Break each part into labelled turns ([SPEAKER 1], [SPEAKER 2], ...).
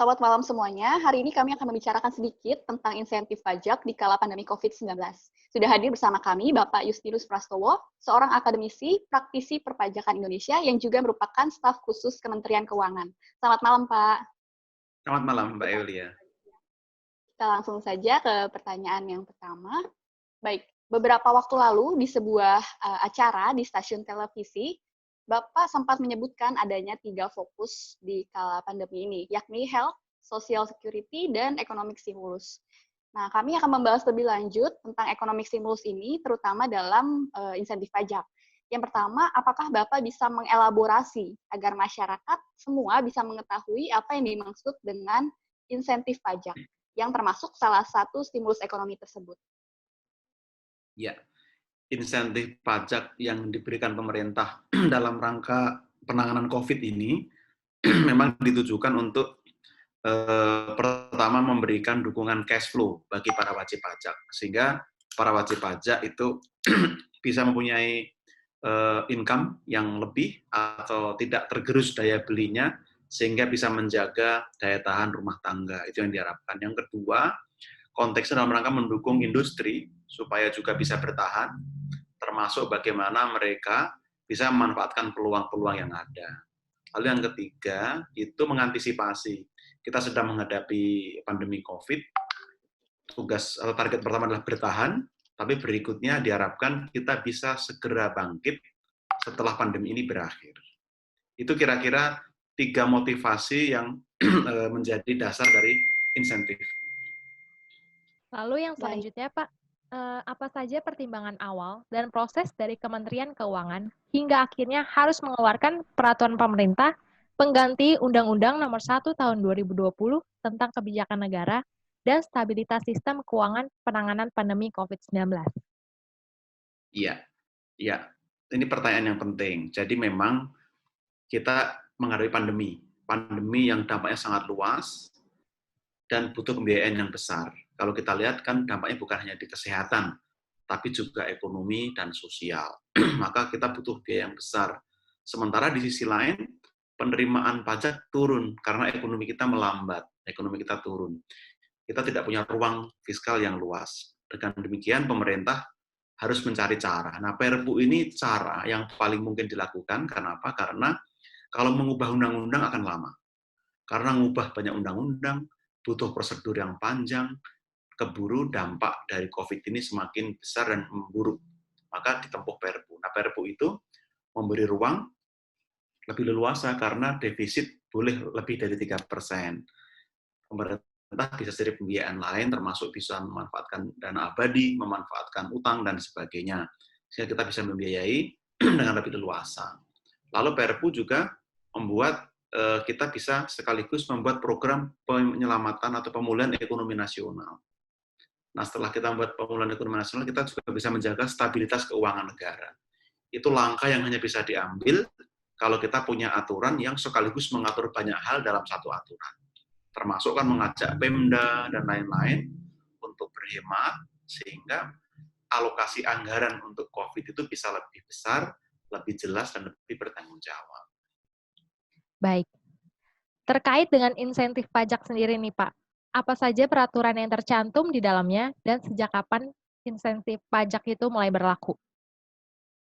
[SPEAKER 1] Selamat malam semuanya. Hari ini kami akan membicarakan sedikit tentang insentif pajak di kala pandemi COVID-19. Sudah hadir bersama kami Bapak Justinus Prastowo, seorang akademisi, praktisi perpajakan Indonesia yang juga merupakan staf khusus Kementerian Keuangan. Selamat malam, Pak.
[SPEAKER 2] Selamat malam, Mbak Eulia.
[SPEAKER 1] Kita langsung saja ke pertanyaan yang pertama. Baik, beberapa waktu lalu di sebuah acara di stasiun televisi, Bapak sempat menyebutkan adanya 3 fokus di kala pandemi ini, yakni health, social security, dan economic stimulus. Nah, kami akan membahas lebih lanjut tentang economic stimulus ini, terutama dalam insentif pajak. Yang pertama, apakah Bapak bisa mengelaborasi agar masyarakat semua bisa mengetahui apa yang dimaksud dengan insentif pajak, yang termasuk salah satu stimulus ekonomi tersebut?
[SPEAKER 2] Ya, insentif pajak yang diberikan pemerintah dalam rangka penanganan COVID ini memang ditujukan untuk pertama memberikan dukungan cash flow bagi para wajib pajak, sehingga para wajib pajak itu bisa mempunyai income yang lebih atau tidak tergerus daya belinya, sehingga bisa menjaga daya tahan rumah tangga. Itu yang diharapkan. Yang kedua, konteksnya dalam rangka mendukung industri supaya juga bisa bertahan, termasuk bagaimana mereka bisa memanfaatkan peluang-peluang yang ada. Lalu yang ketiga, itu mengantisipasi. Kita sedang menghadapi pandemi COVID, tugas atau target pertama adalah bertahan, tapi berikutnya diharapkan kita bisa segera bangkit setelah pandemi ini berakhir. Itu kira-kira 3 motivasi yang menjadi dasar dari insentif.
[SPEAKER 3] Lalu yang
[SPEAKER 1] Baik.
[SPEAKER 3] selanjutnya, Pak, apa saja pertimbangan awal dan proses dari Kementerian Keuangan hingga akhirnya harus mengeluarkan peraturan pemerintah pengganti Undang-Undang Nomor 1 Tahun 2020 tentang Kebijakan Negara dan Stabilitas Sistem Keuangan Penanganan Pandemi COVID-19?
[SPEAKER 2] Iya, iya. Ini pertanyaan yang penting. Jadi memang kita menghadapi pandemi yang dampaknya sangat luas dan butuh pembiayaan yang besar. Kalau kita lihat kan dampaknya bukan hanya di kesehatan, tapi juga ekonomi dan sosial. Maka kita butuh biaya yang besar. Sementara di sisi lain, penerimaan pajak turun karena ekonomi kita melambat, ekonomi kita turun. Kita tidak punya ruang fiskal yang luas. Dengan demikian, pemerintah harus mencari cara. Nah, Perpu ini cara yang paling mungkin dilakukan. Kenapa? Karena kalau mengubah undang-undang akan lama. Karena mengubah banyak undang-undang, butuh prosedur yang panjang, keburu dampak dari COVID ini semakin besar dan memburuk. Maka ditempuh Perpu. Nah, Perpu itu memberi ruang lebih leluasa karena defisit boleh lebih dari 3%. Pemerintah bisa cari pembiayaan lain, termasuk bisa memanfaatkan dana abadi, memanfaatkan utang, dan sebagainya. Sehingga kita bisa membiayai dengan lebih leluasa. Lalu Perpu juga membuat kita bisa sekaligus membuat program penyelamatan atau pemulihan ekonomi nasional. Nah, setelah kita membuat pemulihan ekonomi nasional, kita juga bisa menjaga stabilitas keuangan negara. Itu langkah yang hanya bisa diambil kalau kita punya aturan yang sekaligus mengatur banyak hal dalam satu aturan. Termasuk kan mengajak Pemda dan lain-lain untuk berhemat, sehingga alokasi anggaran untuk COVID itu bisa lebih besar, lebih jelas, dan lebih bertanggung jawab.
[SPEAKER 3] Baik. Terkait dengan insentif pajak sendiri nih, Pak, apa saja peraturan yang tercantum di dalamnya dan sejak kapan insentif pajak itu mulai berlaku?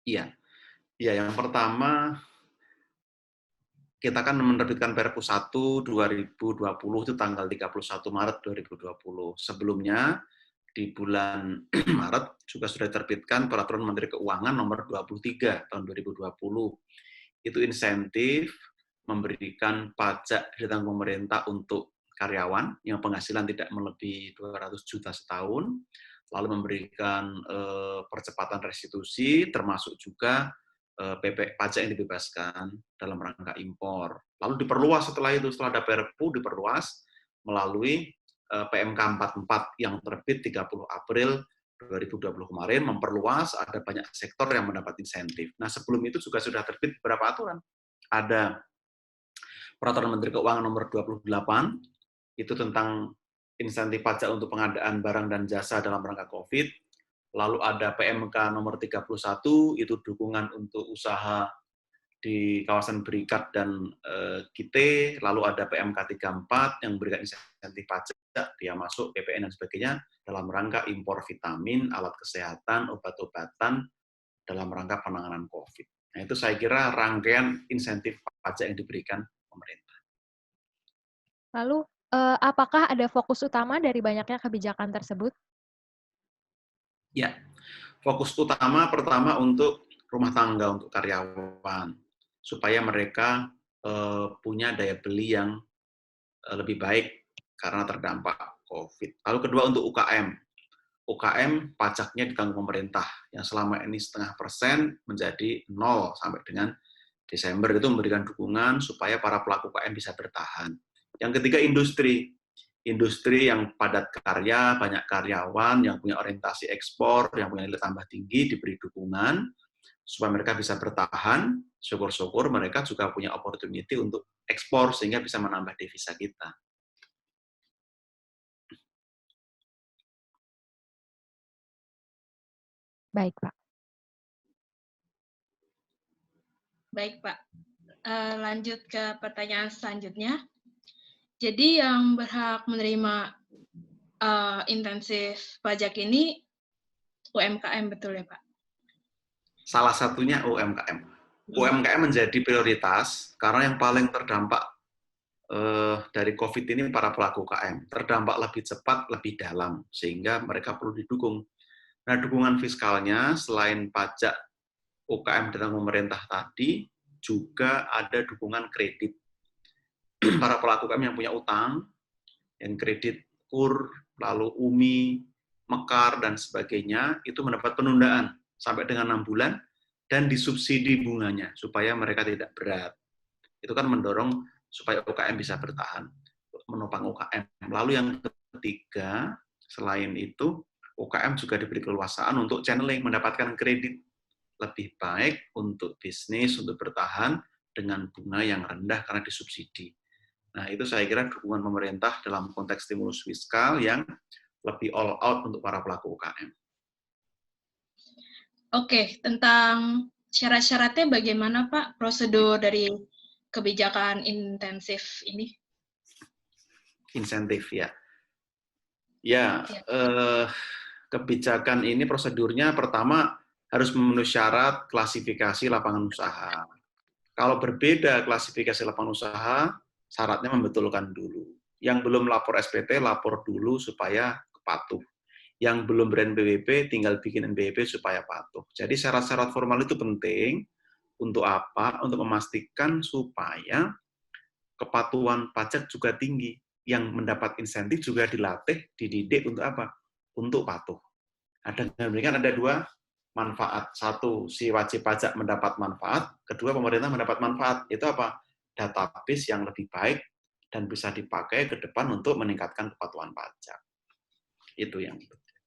[SPEAKER 2] Iya, yang pertama kita kan menerbitkan Perpu 1 2020 itu tanggal 31 Maret 2020. Sebelumnya di bulan Maret juga sudah diterbitkan Peraturan Menteri Keuangan nomor 23 tahun 2020. Itu insentif memberikan pajak ditanggung pemerintah untuk karyawan yang penghasilan tidak melebihi 200 juta setahun, lalu memberikan percepatan restitusi, termasuk juga pajak yang dibebaskan dalam rangka impor. Lalu diperluas setelah itu, setelah ada Perpu diperluas melalui PMK 44 yang terbit 30 April 2020 kemarin, memperluas, ada banyak sektor yang mendapat insentif. Nah, sebelum itu juga sudah terbit beberapa aturan. Ada Peraturan Menteri Keuangan nomor 28, itu tentang insentif pajak untuk pengadaan barang dan jasa dalam rangka COVID. Lalu ada PMK nomor 31, itu dukungan untuk usaha di kawasan Berikat dan Kite, lalu ada PMK 34 yang memberikan insentif pajak, dia masuk PPN dan sebagainya dalam rangka impor vitamin, alat kesehatan, obat-obatan dalam rangka penanganan COVID. Nah, itu saya kira rangkaian insentif pajak yang diberikan pemerintah.
[SPEAKER 3] Lalu, apakah ada fokus utama dari banyaknya kebijakan tersebut?
[SPEAKER 2] Ya, fokus utama pertama untuk rumah tangga, untuk karyawan, supaya mereka punya daya beli yang lebih baik karena terdampak COVID. Lalu kedua untuk UKM. UKM pajaknya ditanggung pemerintah, yang selama ini 0,5% menjadi 0 sampai dengan Desember. Itu memberikan dukungan supaya para pelaku UKM bisa bertahan. Yang ketiga industri. Industri yang padat karya, banyak karyawan, yang punya orientasi ekspor, yang punya nilai tambah tinggi, diberi dukungan, supaya mereka bisa bertahan, syukur-syukur mereka juga punya opportunity untuk ekspor, sehingga bisa menambah devisa kita.
[SPEAKER 3] Baik, Pak.
[SPEAKER 4] Baik, Pak. Lanjut ke pertanyaan selanjutnya. Jadi yang berhak menerima intensif pajak ini UMKM, betul ya, Pak?
[SPEAKER 2] Salah satunya UMKM. UMKM menjadi prioritas karena yang paling terdampak dari COVID ini para pelaku UKM. Terdampak lebih cepat, lebih dalam, sehingga mereka perlu didukung. Nah, dukungan fiskalnya selain pajak UKM dari pemerintah tadi, juga ada dukungan kredit. Para pelaku UKM yang punya utang, yang kredit KUR, lalu UMI, Mekar, dan sebagainya, itu mendapat penundaan sampai dengan 6 bulan, dan disubsidi bunganya, supaya mereka tidak berat. Itu kan mendorong supaya UKM bisa bertahan, menopang UKM. Lalu yang ketiga, selain itu, UKM juga diberi keleluasaan untuk channeling, mendapatkan kredit lebih baik untuk bisnis, untuk bertahan dengan bunga yang rendah karena disubsidi. Nah, itu saya kira dukungan pemerintah dalam konteks stimulus fiskal yang lebih all out untuk para pelaku UKM.
[SPEAKER 4] Oke, tentang syarat-syaratnya bagaimana, Pak, prosedur dari kebijakan intensif ini?
[SPEAKER 2] Insentif, ya. Ya, kebijakan ini prosedurnya pertama harus memenuhi syarat klasifikasi lapangan usaha. Kalau berbeda klasifikasi lapangan usaha, syaratnya membetulkan dulu. Yang belum lapor SPT, lapor dulu supaya patuh. Yang belum ber-NPWP, tinggal bikin NPWP supaya patuh. Jadi syarat-syarat formal itu penting. Untuk apa? Untuk memastikan supaya kepatuhan pajak juga tinggi. Yang mendapat insentif juga dilatih, dididik untuk apa? Untuk patuh. Dengan demikian ada dua manfaat. Satu, si wajib pajak mendapat manfaat. Kedua, pemerintah mendapat manfaat. Itu apa? Database yang lebih baik dan bisa dipakai ke depan untuk meningkatkan kepatuhan pajak. Itu yang penting.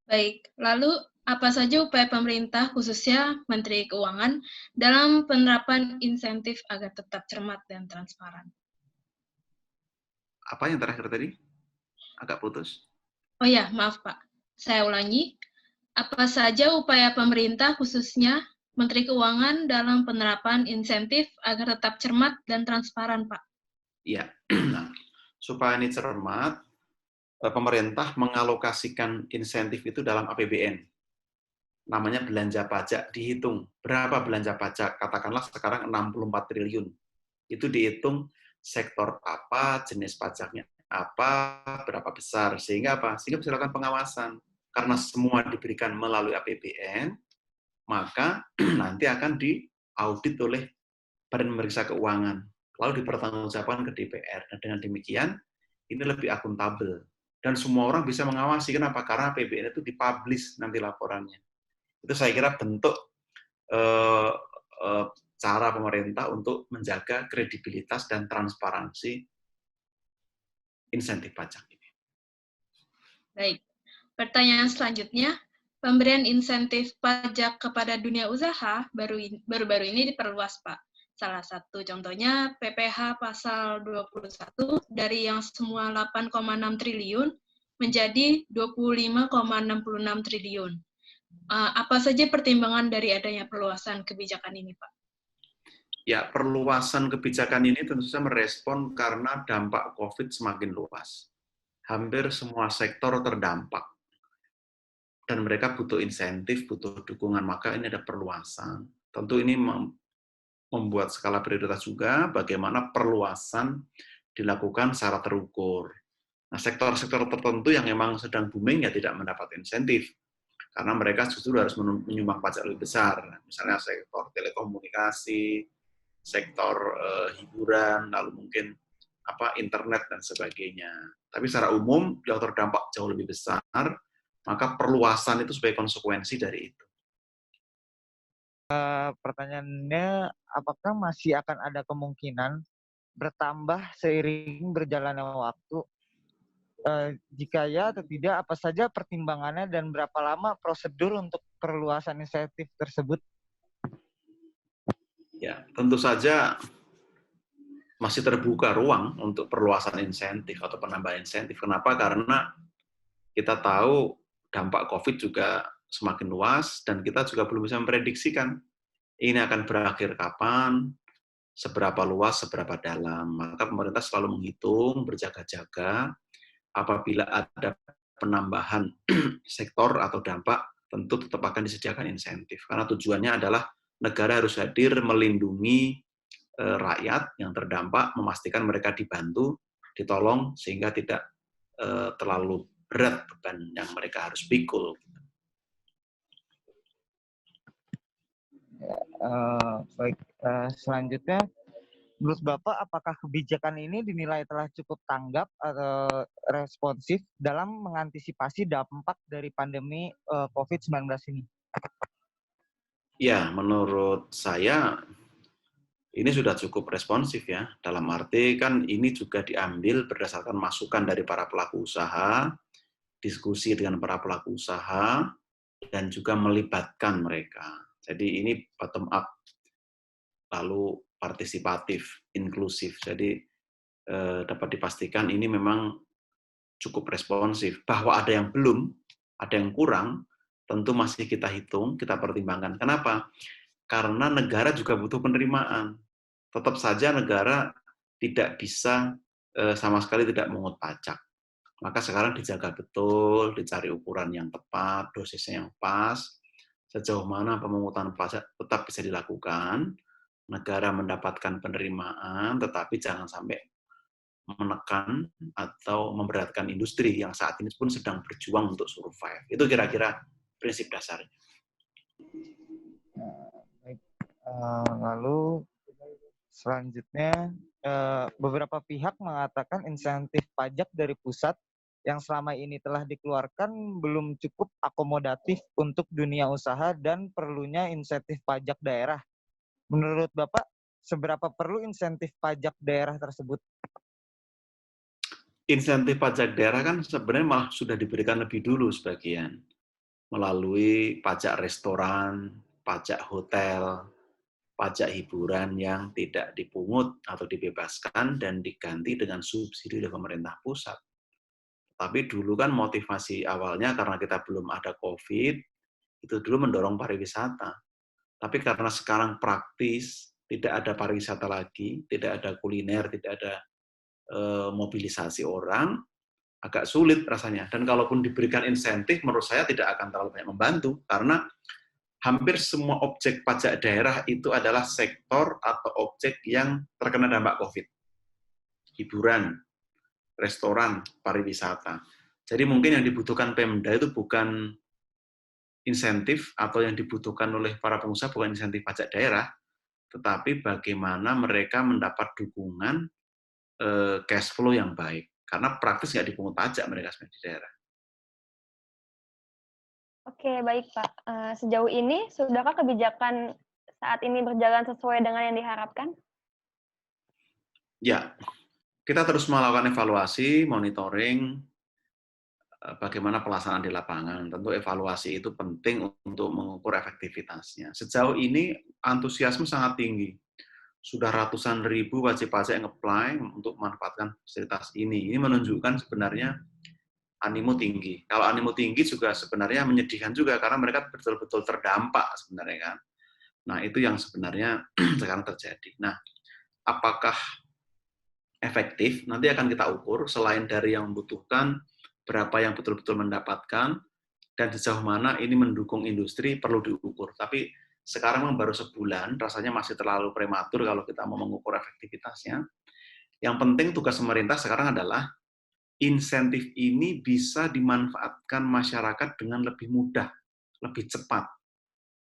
[SPEAKER 4] Baik, lalu apa saja upaya pemerintah, khususnya Menteri Keuangan, dalam penerapan insentif agar tetap cermat dan transparan?
[SPEAKER 2] Apa yang terakhir tadi? Agak putus.
[SPEAKER 4] Oh ya, maaf Pak. Saya ulangi. Apa saja upaya pemerintah, khususnya Menteri Keuangan, dalam penerapan insentif agar tetap cermat dan transparan, Pak?
[SPEAKER 2] Iya. Nah, supaya ini cermat, pemerintah mengalokasikan insentif itu dalam APBN. Namanya belanja pajak, dihitung. Berapa belanja pajak? Katakanlah sekarang 64 triliun. Itu dihitung sektor apa, jenis pajaknya apa, berapa besar. Sehingga apa? Sehingga bisa dilakukan pengawasan. Karena semua diberikan melalui APBN, maka nanti akan diaudit oleh Badan Pemeriksa Keuangan. Lalu dipertanggungjawabkan ke DPR. Dan dengan demikian, ini lebih akuntabel. Dan semua orang bisa mengawasi. Kenapa? Karena APBN itu dipublish nanti laporannya. Itu saya kira bentuk cara pemerintah untuk menjaga kredibilitas dan transparansi insentif pajak ini.
[SPEAKER 4] Baik. Pertanyaan selanjutnya, pemberian insentif pajak kepada dunia usaha baru-baru ini diperluas, Pak. Salah satu contohnya PPh pasal 21 dari yang semua 8,6 triliun menjadi 25,66 triliun. Apa saja pertimbangan dari adanya perluasan kebijakan ini, Pak?
[SPEAKER 2] Ya, perluasan kebijakan ini tentu saja merespon karena dampak COVID semakin luas. Hampir semua sektor terdampak. Dan mereka butuh insentif, butuh dukungan, maka ini ada perluasan. Tentu ini membuat skala prioritas juga bagaimana perluasan dilakukan secara terukur. Nah, sektor-sektor tertentu yang memang sedang booming ya tidak mendapat insentif, karena mereka justru harus menyumbang pajak lebih besar. Misalnya sektor telekomunikasi, sektor hiburan, lalu mungkin internet dan sebagainya. Tapi secara umum yang terdampak jauh lebih besar, maka perluasan itu sebagai konsekuensi dari itu.
[SPEAKER 5] Pertanyaannya, apakah masih akan ada kemungkinan bertambah seiring berjalannya waktu? Jika ya atau tidak, apa saja pertimbangannya dan berapa lama prosedur untuk perluasan insentif tersebut?
[SPEAKER 2] Ya, tentu saja masih terbuka ruang untuk perluasan insentif atau penambahan insentif. Kenapa? Karena kita tahu dampak COVID juga semakin luas dan kita juga belum bisa memprediksikan ini akan berakhir kapan, seberapa luas, seberapa dalam. Maka pemerintah selalu menghitung, berjaga-jaga, apabila ada penambahan sektor atau dampak, tentu tetap akan disediakan insentif. Karena tujuannya adalah negara harus hadir melindungi rakyat yang terdampak, memastikan mereka dibantu, ditolong, sehingga tidak terlalu berat beban yang mereka harus pikul.
[SPEAKER 5] Baik, selanjutnya, menurut Bapak, apakah kebijakan ini dinilai telah cukup tanggap atau responsif dalam mengantisipasi dampak dari pandemi COVID-19 ini?
[SPEAKER 2] Ya, menurut saya ini sudah cukup responsif ya, dalam arti kan ini juga diambil berdasarkan masukan dari para pelaku usaha, diskusi dengan para pelaku usaha, dan juga melibatkan mereka. Jadi ini bottom up, lalu partisipatif, inklusif. Jadi dapat dipastikan ini memang cukup responsif. Bahwa ada yang belum, ada yang kurang, tentu masih kita hitung, kita pertimbangkan. Kenapa? Karena negara juga butuh penerimaan. Tetap saja negara tidak bisa sama sekali tidak mengungut pajak. Maka sekarang dijaga betul, dicari ukuran yang tepat, dosisnya yang pas, sejauh mana pemungutan pajak tetap bisa dilakukan, negara mendapatkan penerimaan, tetapi jangan sampai menekan atau memberatkan industri yang saat ini pun sedang berjuang untuk survive. Itu kira-kira prinsip dasarnya.
[SPEAKER 5] Lalu selanjutnya, beberapa pihak mengatakan insentif pajak dari pusat yang selama ini telah dikeluarkan belum cukup akomodatif untuk dunia usaha dan perlunya insentif pajak daerah. Menurut Bapak, seberapa perlu insentif pajak daerah tersebut?
[SPEAKER 2] Insentif pajak daerah kan sebenarnya malah sudah diberikan lebih dulu sebagian, melalui pajak restoran, pajak hotel, pajak hiburan yang tidak dipungut atau dibebaskan dan diganti dengan subsidi oleh pemerintah pusat. Tapi dulu kan motivasi awalnya karena kita belum ada COVID, itu dulu mendorong pariwisata. Tapi karena sekarang praktis, tidak ada pariwisata lagi, tidak ada kuliner, tidak ada mobilisasi orang, agak sulit rasanya. Dan kalaupun diberikan insentif, menurut saya tidak akan terlalu banyak membantu, karena hampir semua objek pajak daerah itu adalah sektor atau objek yang terkena dampak COVID. Hiburan, restoran, pariwisata. Jadi mungkin yang dibutuhkan Pemda itu bukan insentif atau yang dibutuhkan oleh para pengusaha bukan insentif pajak daerah, tetapi bagaimana mereka mendapat dukungan cash flow yang baik. Karena praktis nggak dipungut pajak mereka di daerah.
[SPEAKER 6] Oke, baik Pak. Sejauh ini, sudahkah kebijakan saat ini berjalan sesuai dengan yang diharapkan?
[SPEAKER 2] Ya, kita terus melakukan evaluasi, monitoring, bagaimana pelaksanaan di lapangan. Tentu evaluasi itu penting untuk mengukur efektivitasnya. Sejauh ini antusiasme sangat tinggi. Sudah ratusan ribu wajib pajak yang apply untuk memanfaatkan fasilitas ini. Ini menunjukkan sebenarnya animo tinggi. Kalau animo tinggi juga sebenarnya menyedihkan juga karena mereka betul-betul terdampak sebenarnya kan. Nah, itu yang sebenarnya sekarang terjadi. Nah, apakah efektif? Nanti akan kita ukur, selain dari yang membutuhkan, berapa yang betul-betul mendapatkan, dan sejauh mana ini mendukung industri perlu diukur. Tapi sekarang memang baru sebulan, rasanya masih terlalu prematur kalau kita mau mengukur efektivitasnya. Yang penting tugas pemerintah sekarang adalah insentif ini bisa dimanfaatkan masyarakat dengan lebih mudah, lebih cepat.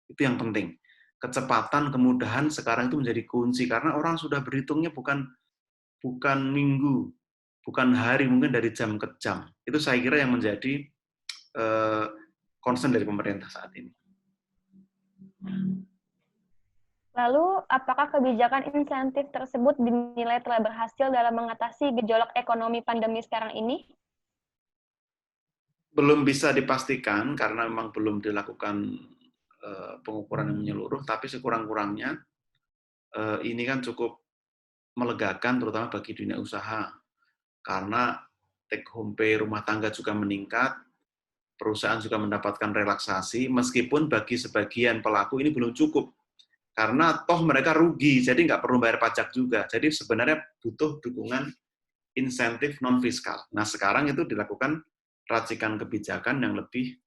[SPEAKER 2] Itu yang penting. Kecepatan, kemudahan sekarang itu menjadi kunci, karena orang sudah berhitungnya bukan minggu, bukan hari, mungkin dari jam ke jam. Itu saya kira yang menjadi concern dari pemerintah saat ini.
[SPEAKER 6] Lalu, apakah kebijakan insentif tersebut dinilai telah berhasil dalam mengatasi gejolak ekonomi pandemi sekarang ini?
[SPEAKER 2] Belum bisa dipastikan karena memang belum dilakukan pengukuran yang menyeluruh, tapi sekurang-kurangnya ini kan cukup melegakan, terutama bagi dunia usaha. Karena take home pay rumah tangga juga meningkat, perusahaan juga mendapatkan relaksasi, meskipun bagi sebagian pelaku ini belum cukup. Karena toh mereka rugi, jadi nggak perlu bayar pajak juga. Jadi sebenarnya butuh dukungan insentif non-fiskal. Nah, sekarang itu dilakukan racikan kebijakan yang lebih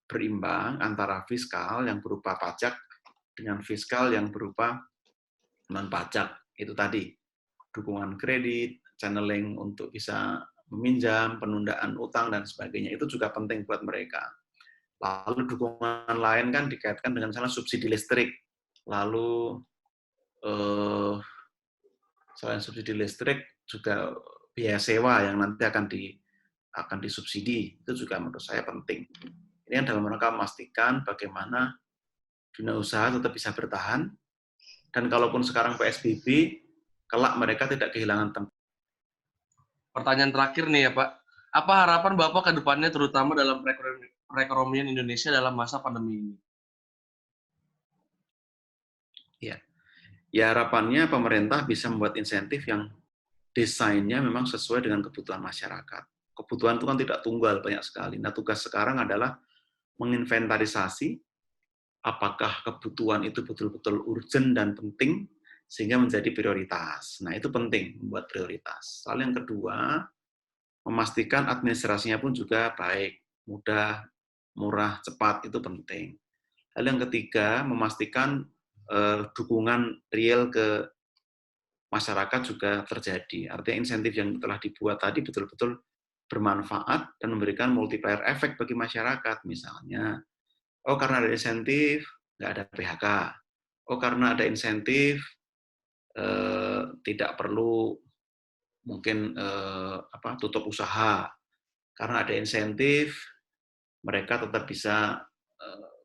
[SPEAKER 2] berimbang antara fiskal yang berupa pajak dengan fiskal yang berupa non-pajak. Itu tadi, dukungan kredit, channeling untuk bisa meminjam, penundaan utang, dan sebagainya. Itu juga penting buat mereka. Lalu dukungan lain kan dikaitkan dengan misalnya subsidi listrik. Lalu selain subsidi listrik juga biaya sewa yang nanti akan disubsidi. Itu juga menurut saya penting. Ini dalam rangka memastikan bagaimana dunia usaha tetap bisa bertahan, dan kalaupun sekarang PSBB, kelak mereka tidak kehilangan tempat.
[SPEAKER 7] Pertanyaan terakhir nih ya Pak, apa harapan Bapak ke depannya terutama dalam perekonomian Indonesia dalam masa pandemi ini?
[SPEAKER 2] Ya harapannya pemerintah bisa membuat insentif yang desainnya memang sesuai dengan kebutuhan masyarakat. Kebutuhan itu kan tidak tunggal, banyak sekali. Nah, tugas sekarang adalah menginventarisasi apakah kebutuhan itu betul-betul urgent dan penting, sehingga menjadi prioritas. Nah, itu penting, membuat prioritas. Lalu yang kedua, memastikan administrasinya pun juga baik, mudah, murah, cepat, itu penting. Lalu yang ketiga, memastikan dukungan real ke masyarakat juga terjadi. Artinya insentif yang telah dibuat tadi betul-betul bermanfaat dan memberikan multiplier efek bagi masyarakat. Misalnya, oh karena ada insentif, nggak ada PHK. Oh karena ada insentif, tidak perlu mungkin tutup usaha. Karena ada insentif, mereka tetap bisa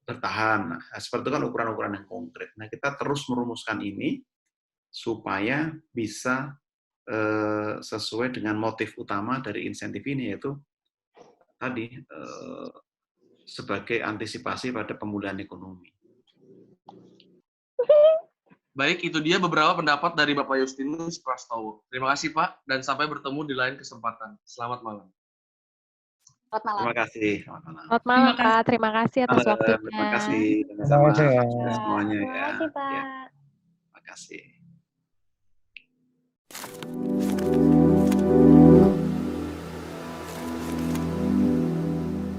[SPEAKER 2] bertahan. Nah, seperti itu kan ukuran-ukuran yang konkret. Nah, kita terus merumuskan ini supaya bisa sesuai dengan motif utama dari insentif ini, yaitu tadi sebagai antisipasi pada pemulihan ekonomi.
[SPEAKER 7] Baik, itu dia beberapa pendapat dari Bapak Justinus Prastowo. Terima kasih Pak, dan sampai bertemu di lain kesempatan. Selamat malam.
[SPEAKER 1] Selamat malam.
[SPEAKER 2] Terima kasih. Selamat malam.
[SPEAKER 3] Selamat malam, Pak. Terima kasih atas waktunya.
[SPEAKER 2] Terima kasih sama-sama semuanya
[SPEAKER 6] Terima
[SPEAKER 2] ya.
[SPEAKER 6] kasih, Pak.
[SPEAKER 2] Ya, terima kasih.